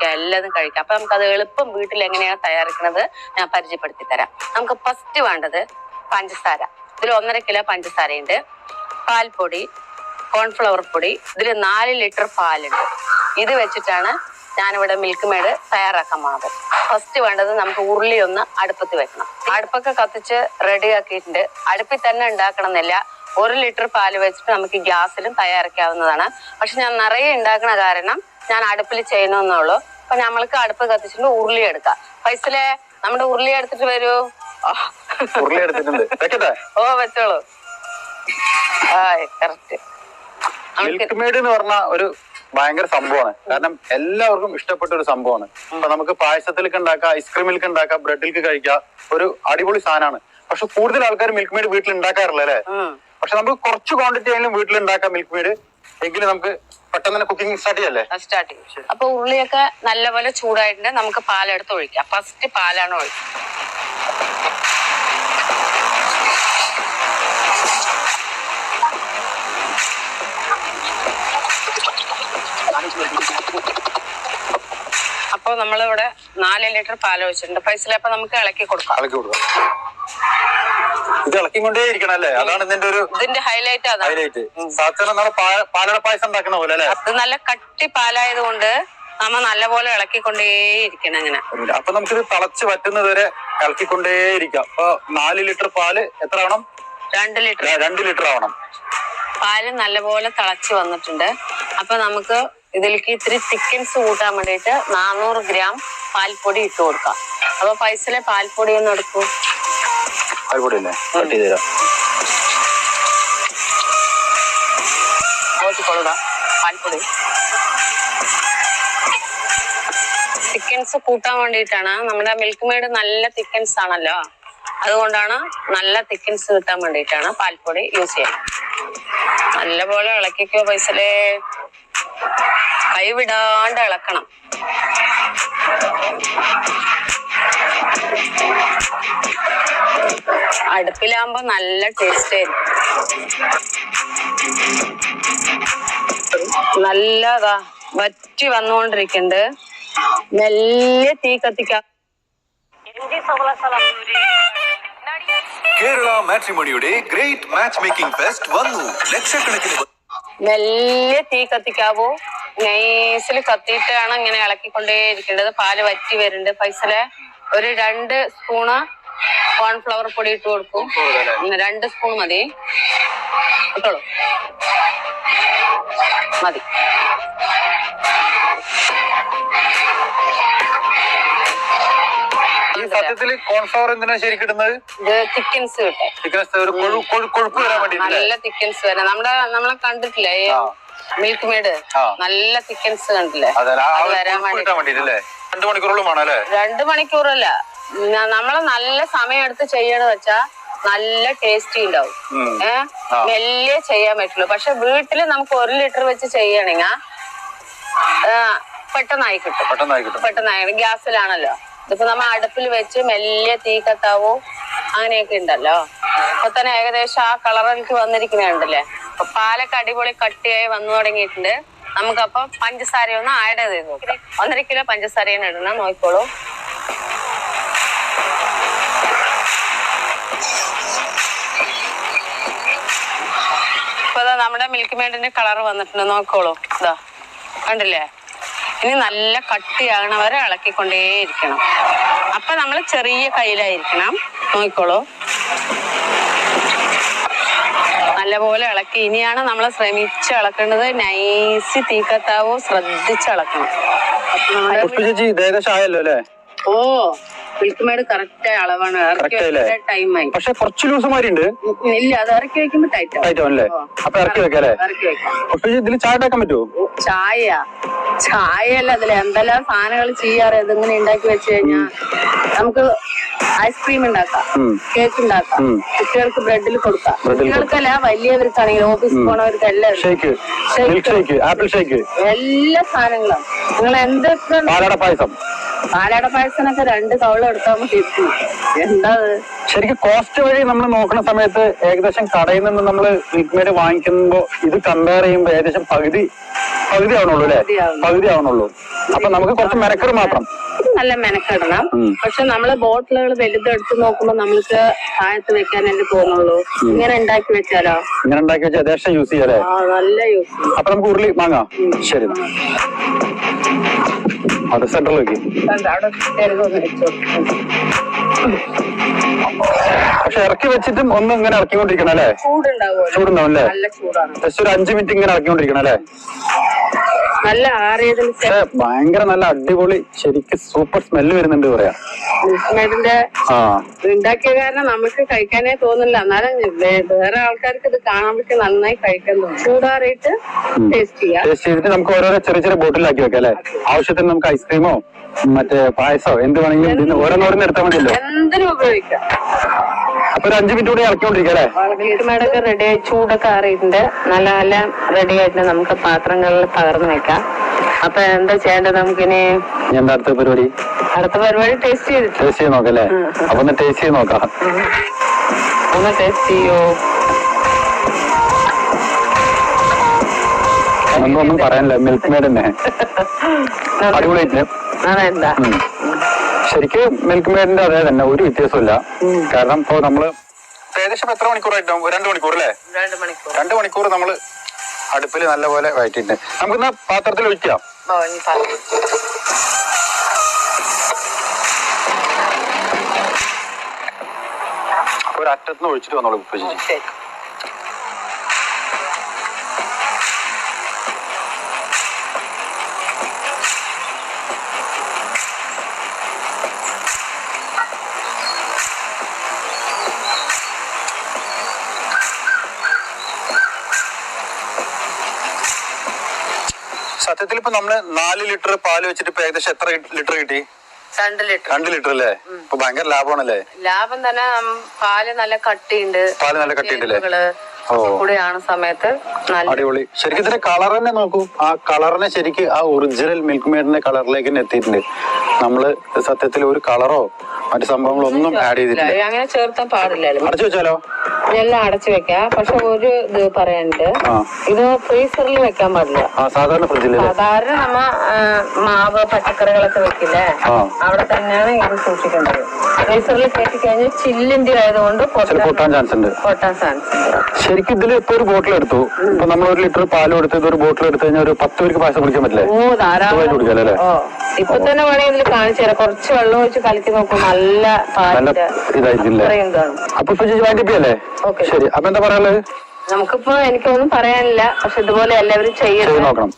കഴിക്കാം, എല്ലാതും കഴിക്കാം. അപ്പൊ നമുക്കത് എളുപ്പം വീട്ടിൽ എങ്ങനെയാണ് തയ്യാറാക്കുന്നത് ഞാൻ പരിചയപ്പെടുത്തി തരാം. നമുക്ക് ഫസ്റ്റ് വേണ്ടത് പഞ്ചസാര. ഇതിൽ 1.5 കിലോ പഞ്ചസാരയുണ്ട്, പാൽപ്പൊടി, കോൺഫ്ലവർ പൊടി, ഇതിൽ 4 ലിറ്റർ പാലുണ്ട്. ഇത് വെച്ചിട്ടാണ് ഞാനിവിടെ മിൽക്ക് മെയ്ഡ് തയ്യാറാക്കാൻ പോണത്. ഫസ്റ്റ് വേണ്ടത് നമുക്ക് ഉരുളി ഒന്ന് അടുപ്പത്ത് വെക്കണം. അടുപ്പൊക്കെ കത്തിച്ച് റെഡി ആക്കിയിട്ടുണ്ട്. അടുപ്പിൽ തന്നെ ഉണ്ടാക്കണം എന്നില്ല. 1 ലിറ്റർ പാല് വെച്ചിട്ട് നമുക്ക് ഗ്യാസിലും തയ്യാറാക്കാവുന്നതാണ്. പക്ഷെ ഞാൻ നിറയെ ഉണ്ടാക്കുന്ന കാരണം ഞാൻ അടുപ്പിൽ ചെയ്യണമെന്നുള്ളൂ. അപ്പൊ നമ്മൾക്ക് അടുപ്പ് കത്തിച്ചിട്ട് ഉരുളി എടുക്കാം. ഫൈസലെ നമ്മുടെ ഉരുളി എടുത്തിട്ട് വരൂ. ഓ വെച്ചോളൂ. കറക്റ്റ്. മിൽക്ക് മെയ്ഡ് എന്ന് പറഞ്ഞ ഒരു ഭയങ്കര സംഭവമാണ്. കാരണം എല്ലാവർക്കും ഇഷ്ടപ്പെട്ട ഒരു സംഭവമാണ്. അപ്പൊ നമുക്ക് പായസത്തിലേക്ക് ഉണ്ടാക്കാം, ഐസ്ക്രീമിലേക്ക് ഉണ്ടാക്കാം, ബ്രെഡിലേക്ക് കഴിക്കാം. ഒരു അടിപൊളി സാധനമാണ്. പക്ഷെ കൂടുതൽ ആൾക്കാർ മിൽക്ക് മെയ്ഡ് വീട്ടിൽ ഉണ്ടാക്കാറില്ല അല്ലെ? പക്ഷെ നമുക്ക് കുറച്ച് ക്വാണ്ടിറ്റി ആയാലും വീട്ടിൽ ഉണ്ടാക്കാം മിൽക്ക് മെയ്ഡ്. എങ്കിലും നമുക്ക് പെട്ടെന്ന് തന്നെ കുക്കിംഗ് സ്റ്റാർട്ട് ചെയ്യല്ലേ? സ്റ്റാർട്ട് ചെയ്യും. അപ്പൊ ഉരുളിയൊക്കെ നല്ലപോലെ ചൂടായിട്ടുണ്ട്. നമുക്ക് പാലെടുത്ത് ഒഴിക്കാം. ഫസ്റ്റ് പാലാണ് ഒഴിക്കുക. അപ്പൊ നമ്മളിവിടെ 4 ലിറ്റർ പാൽ ഒഴിച്ചിട്ടുണ്ട്. ഫൈസലെ അപ്പൊ നമുക്ക് ഇളക്കി കൊടുക്കാം. ഇത് ഇളക്കിക്കൊണ്ടേ ഇരിക്കണം അല്ലേ? അതാണ് ഇതിന്റെ ഹൈലൈറ്റ്. ഹൈലൈറ്റ് സാധാരണ പാലട പായസം ഉണ്ടാക്കുന്ന പോലെ അല്ലേ? ഇത് നല്ല കട്ടി പാലായത് കൊണ്ട് നമ്മ നല്ലപോലെ ഇളക്കിക്കൊണ്ടേ ഇരിക്കണം. അങ്ങനെ അപ്പൊ നമുക്കിത് തിളച്ച് പറ്റുന്നത് വരെ ഇളക്കിക്കൊണ്ടേ ഇരിക്കാം. അപ്പൊ 4 ലിറ്റർ പാല് എത്ര ആവണം? 2 ലിറ്റർ ആവണം. പാല് നല്ലപോലെ തിളച്ച് വന്നിട്ടുണ്ട്. അപ്പൊ നമുക്ക് ഇതിലേക്ക് ഇത്തിരി തിക്കൻസ് കൂട്ടാൻ വേണ്ടിയിട്ട് 400 ഗ്രാം പാൽപ്പൊടി ഇട്ട് കൊടുക്കാം. അപ്പൊ ഫൈസലെ പാൽപ്പൊടി ഒന്ന് എടുക്കൂ. പാൽപ്പൊടി തിക്കൻസ് കൂട്ടാൻ വേണ്ടിയിട്ടാണ്. നമ്മുടെ മിൽക്ക് മെയ്ഡ് നല്ല തിക്കൻസ് ആണല്ലോ, അതുകൊണ്ടാണ് നല്ല തിക്കൻസ് കിട്ടാൻ വേണ്ടിയിട്ടാണ് പാൽപ്പൊടി യൂസ് ചെയ്യുന്നത്. നല്ലപോലെ ഇളക്കിക്കോ ഫൈസലേ, കൈവിടാണ്ട് ഇളക്കണം. അടുപ്പിലാകുമ്പോ നല്ല ടേസ്റ്റ് ആയിരിക്കും. നല്ലതാ വറ്റി വന്നുകൊണ്ടിരിക്കുന്നുണ്ട്. മെല്ലെ തീ കത്തിക്കാം. കേരള മാട്രിമോണിയുടെ ഗ്രേറ്റ് മാച്ച് മേക്കിംഗ് ഫെസ്റ്റ് വന്നു. ലക്ഷക്കണക്കിന് മെല്ലെ തീ കത്തിക്കാവൂ. നൈസിൽ കത്തിയിട്ടാണ് ഇങ്ങനെ ഇളക്കിക്കൊണ്ടേ ഇരിക്കേണ്ടത്. പാല് വറ്റി വരുന്നുണ്ട്. ഫൈസലെ ഒരു 2 സ്പൂണ് കോൺഫ്ലവർ പൊടി ഇട്ട് കൊടുക്കും. 2 സ്പൂൺ മതി. ഇട്ടോളൂ, മതി. സത്യത്തില് കോൺഫ്ലവർ എന്തിനാ ശരിക്കും ഇടുന്നത്? ഇത് തിക്കൻസ് കിട്ടും. നല്ല തിക്കൻസ് വരാം. നമ്മളെ കണ്ടിട്ടില്ലേ മിൽക്ക് മെയ്ഡ്? നല്ല തിക്കൻസ് കണ്ടില്ലേ? അത് വരാൻ വേണ്ടി 2 മണിക്കൂറോളം വേണം അല്ലേ? 2 മണിക്കൂറല്ല, നമ്മള് നല്ല സമയം എടുത്ത് ചെയ്യണ വെച്ചാ നല്ല ടേസ്റ്റി ഉണ്ടാവും. മെല്ലെ ചെയ്യാൻ പറ്റുള്ളൂ. പക്ഷെ വീട്ടില് നമുക്ക് 1 ലിറ്റർ വെച്ച് ചെയ്യണെങ്കിൽ പെട്ടെന്നായി കിട്ടും. പെട്ടെന്നായി ഗ്യാസിലാണല്ലോ. ഇതിപ്പോ നമ്മ അടുപ്പിൽ വെച്ച് മെല്ലെ തീ കത്താവോ അങ്ങനെയൊക്കെ ഉണ്ടല്ലോ. അപ്പൊ തന്നെ ഏകദേശം ആ കളറിലേക്ക് വന്നിരിക്കുന്നുണ്ടല്ലേ. അപ്പൊ പാലൊക്കെ അടിപൊളി കട്ടിയായി വന്നു തുടങ്ങിയിട്ടുണ്ട്. നമുക്കപ്പൊ പഞ്ചസാര ഒന്ന് ആഡ് ചെയ്ത് നോക്കാം. 1.5 കിലോ പഞ്ചസാരയാണ് ഇടണം. നോക്കിക്കോളൂ. ഇപ്പൊ നമ്മുടെ മിൽക്ക് മെയ്ഡിന്റെ കളർ വന്നിട്ടുണ്ട്. നോക്കോളൂ, ഇതാ കണ്ടില്ലേ? ഇനി നല്ല കട്ടിയാകണ വരെ ഇളക്കിക്കൊണ്ടേയിരിക്കണം. അപ്പൊ നമ്മൾ ചെറിയ കയ്യിലായിരിക്കണം. നോക്കിക്കോളൂ, നല്ലപോലെ ഇളക്കി. ഇനിയാണ് നമ്മൾ ശ്രമിച്ച് ഇളക്കേണ്ടത്. നൈസ് തീക്കത്താവോ ശ്രദ്ധിച്ച് ഇളക്കണം. ഓ മിൽക്ക് മെയ്ഡ് കറക്റ്റ് അളവാണ്. ടൈമായി. പക്ഷെ കുറച്ച് ലൂസ് മാരിണ്ട്. ഇല്ല, അത് ഇറക്കി വെക്കുമ്പോ ടൈറ്റ് ആവുമല്ലേ? അപ്പൊ ഇറക്കി വെക്കാം. ഇതിൽ ചായ ഉണ്ടാക്കാൻ പറ്റുമോ? ചായയല്ല, അതിൽ എന്തെല്ലാം സാധനങ്ങൾ ചെയ്യാറ്. ഇതിങ്ങനെ ഉണ്ടാക്കി വെച്ച് കഴിഞ്ഞാൽ നമുക്ക് ഐസ്ക്രീം ഉണ്ടാക്കാം, കേക്ക് ഉണ്ടാക്കാം, കുട്ടികൾക്ക് ബ്രെഡിൽ കൊടുക്കാം. കുട്ടികൾക്കല്ല, വലിയവർക്കാണെങ്കിൽ ഓഫീസിൽ പോണവർക്ക് എല്ലാവരും ആപ്പിൾ ഷേക്ക്, എല്ലാ സാധനങ്ങളും നിങ്ങൾ എന്തൊക്കെ. പാലട പായസം, പാലട പായസത്തിനൊക്കെ 2 കവളം എടുത്താൽ മതി. എന്താ ശരിക്കും കോസ്റ്റ് വഴി നമ്മൾ നോക്കുന്ന സമയത്ത് ഏകദേശം കടയിൽ നിന്ന് നമ്മൾ മിൽക്ക് മെയ്ഡ് വാങ്ങിക്കുമ്പോ ഇത് കമ്പയർ ചെയ്യുമ്പോൾ ഏകദേശം പകുതി ആവണുള്ളൂ അല്ലെ? പകുതി ആവണുള്ളൂ. അപ്പൊ നമുക്ക് കുറച്ച് മെനക്കെട് മാത്രം. നല്ല മെനക്കെടണം. പക്ഷെ നമ്മള് ബോട്ടിലുകൾ വലുതെടുത്ത് നോക്കുമ്പോ നമുക്ക് താഴത്ത് വെക്കാനല്ലേ തോന്നുള്ളൂ. ഇങ്ങനെ ഉണ്ടാക്കി വെച്ചാലോ? ഇങ്ങനെ ഉണ്ടാക്കി വെച്ചാൽ യഥേഷ്ടം യൂസ് ചെയ്യാലേ? നല്ല യൂസ്. അപ്പൊ നമുക്ക് ഉരുളി വാങ്ങാം. ശരി, അത് സെന്ററിൽ വെക്കും. പക്ഷെ ഇറക്കി വെച്ചിട്ടും ഒന്ന് ഇങ്ങനെ ഇറക്കിക്കൊണ്ടിരിക്കണം അല്ലേ? ചൂടുണ്ടാവും അല്ലേ? ജസ്റ്റ് ഒരു 5 മിനിറ്റ് ഇങ്ങനെ ഇറക്കിക്കൊണ്ടിരിക്കണം അല്ലേ? നല്ല ആറിയതിന് ഭയങ്കര നല്ല അടിപൊളി ശരിക്കും സൂപ്പർ സ്മെല്ല് വരുന്നുണ്ട് പറയാ. ഉണ്ടാക്കിയ കാരണം നമുക്ക് കഴിക്കാനേ തോന്നില്ല. എന്നാലും വേറെ ആൾക്കാർക്ക് ഇത് കാണുമ്പോഴേക്ക് നന്നായി കഴിക്കാൻ തോന്നും. ചൂടാറിയിട്ട് ടേസ്റ്റ് ചെയ്തിട്ട് നമുക്ക് ഓരോരോ ചെറിയ ബോട്ടിലാക്കി വെക്കാം അല്ലെ? ആവശ്യത്തിന് നമുക്ക് ഐസ്ക്രീമോ മറ്റേ പായസോ എന്ത് വേണമെങ്കിലും ഓരോന്നോരോന്ന് എടുത്താൽ മതിയല്ലോ. എന്തിനും ഉപയോഗിക്കാം. അപ്പൊ ഒരു 5 മിനിറ്റ് കൂടി ഇറക്കിക്കൊണ്ടിരിക്കാം അല്ലെ? മിൽക്ക് റെഡി ആയി, ചൂടൊക്കെ ആറിയിട്ടുണ്ട്. നല്ല റെഡി ആയിട്ട് നമുക്ക് പാത്രങ്ങളിൽ പകർന്നു വെക്കാം. അപ്പൊ എന്താ ചെയ്യേണ്ടത് നമുക്കിനി? എന്താ അടുത്ത പരിപാടി? അടുത്ത പരിപാടി ടേസ്റ്റ് ചെയ്ത് നോക്കല്ലേ? അപ്പൊ ഒന്ന് ടേസ്റ്റ് ചെയ്ത് നോക്കാം. ഒന്ന് ടേസ്റ്റ് ചെയ്യോ? ഒന്നും പറയാനില്ല, മിൽക്ക് മെയ്ഡ് തന്നെ അടിപൊളിയായിട്ട്. ശരിക്കും മിൽക്ക് മെയ്ഡിന്റെ അതേ തന്നെ, ഒരു വ്യത്യാസമില്ല. കാരണം ഇപ്പൊ നമ്മള് ഏകദേശം എത്ര മണിക്കൂറായിട്ടും? 2 മണിക്കൂർ അല്ലേ? 2 മണിക്കൂർ നമ്മള് അടുപ്പിൽ നല്ലപോലെ വഴറ്റിട്ടുണ്ട്. നമുക്കിന്ന് പാത്രത്തിൽ ഒഴിക്കാം. ഒരു അറ്റത്തുനിന്ന് ഒഴിച്ചിട്ട് വന്നോളൂ ഉപ്പ് ചേച്ചി. സത്യത്തിൽ ഇപ്പൊ നമ്മള് 4 ലിറ്റർ പാല് വെച്ചിട്ട് ഇപ്പൊ ഏകദേശം എത്ര ലിറ്റർ കിട്ടി? 2 ലിറ്റർ അല്ലേ? ഇപ്പൊ ഭയങ്കര ലാഭമാണല്ലേ? ലാഭം തന്നെ. പാല് നല്ല കട്ടിയുണ്ട്. കൂടെയാണ് സമയത്ത് അടിപൊളി. ശരിക്കും ഇതിന്റെ കളർ തന്നെ നോക്കൂ. ആ കളറിനെ ശരിക്കും ആ ഒറിജിനൽ മിൽക്ക് മെയ്ഡിന്റെ കളറിലേക്ക് തന്നെ എത്തിയിട്ടുണ്ട്. നമ്മള് സത്യത്തിൽ ഒരു കളറോ മറ്റു സംഭവങ്ങളൊന്നും ആഡ് ചെയ്തിട്ടില്ല. അങ്ങനെ ചേർത്താൻ പാടില്ലല്ലോ. അടച്ചു വെച്ചാലോ? എല്ലാം അടച്ചു വെക്കാം. പക്ഷെ ഒരു ഇത് പറയാനുണ്ട്, ഇത് ഫ്രീസറിൽ വെക്കാൻ പാടില്ല. സാധാരണ ഫ്രിഡ്ജിൽ സാധാരണ നമ്മ മാവ് പച്ചക്കറികളൊക്കെ വെക്കില്ലേ, അവിടെ തന്നെയാണ് ഇത് സൂക്ഷിക്കേണ്ടത്. ഫ്രീസറിൽ കയറ്റി കഴിഞ്ഞാൽ ചില്ലിന്റെ ആയതുകൊണ്ട് പൊട്ടാൻ ചാൻസ് ഉണ്ട്. ശരിക്കും ഇതിൽ ഇപ്പൊ ഒരു ബോട്ടിൽ എടുത്തു. ഇപ്പൊ നമ്മൾ 1 ലിറ്റർ പാലും എടുത്ത് ഇതൊരു ബോട്ടിൽ എടുത്തു കഴിഞ്ഞാൽ ഒരു 10 പേർക്ക് പായസം കുടിക്കാൻ പറ്റില്ലേ? ഓ, ധാരാളം കുടിക്കാല്ലേ? ഇപ്പൊ തന്നെ വേണമെങ്കിൽ ഇതിൽ കാണിച്ചു തരാം. കുറച്ച് വെള്ളം ഒഴിച്ച് കലക്കി നോക്കും. നല്ല ഇതായിരിക്കില്ലേ? അപ്പൊ വൈകിട്ടല്ലേ? ശരി, അപ്പൊ എന്താ പറയാനുള്ളത്? നമുക്കിപ്പോ എനിക്കൊന്നും പറയാനില്ല. പക്ഷെ ഇതുപോലെ എല്ലാവരും ചെയ്യണം, നോക്കണം.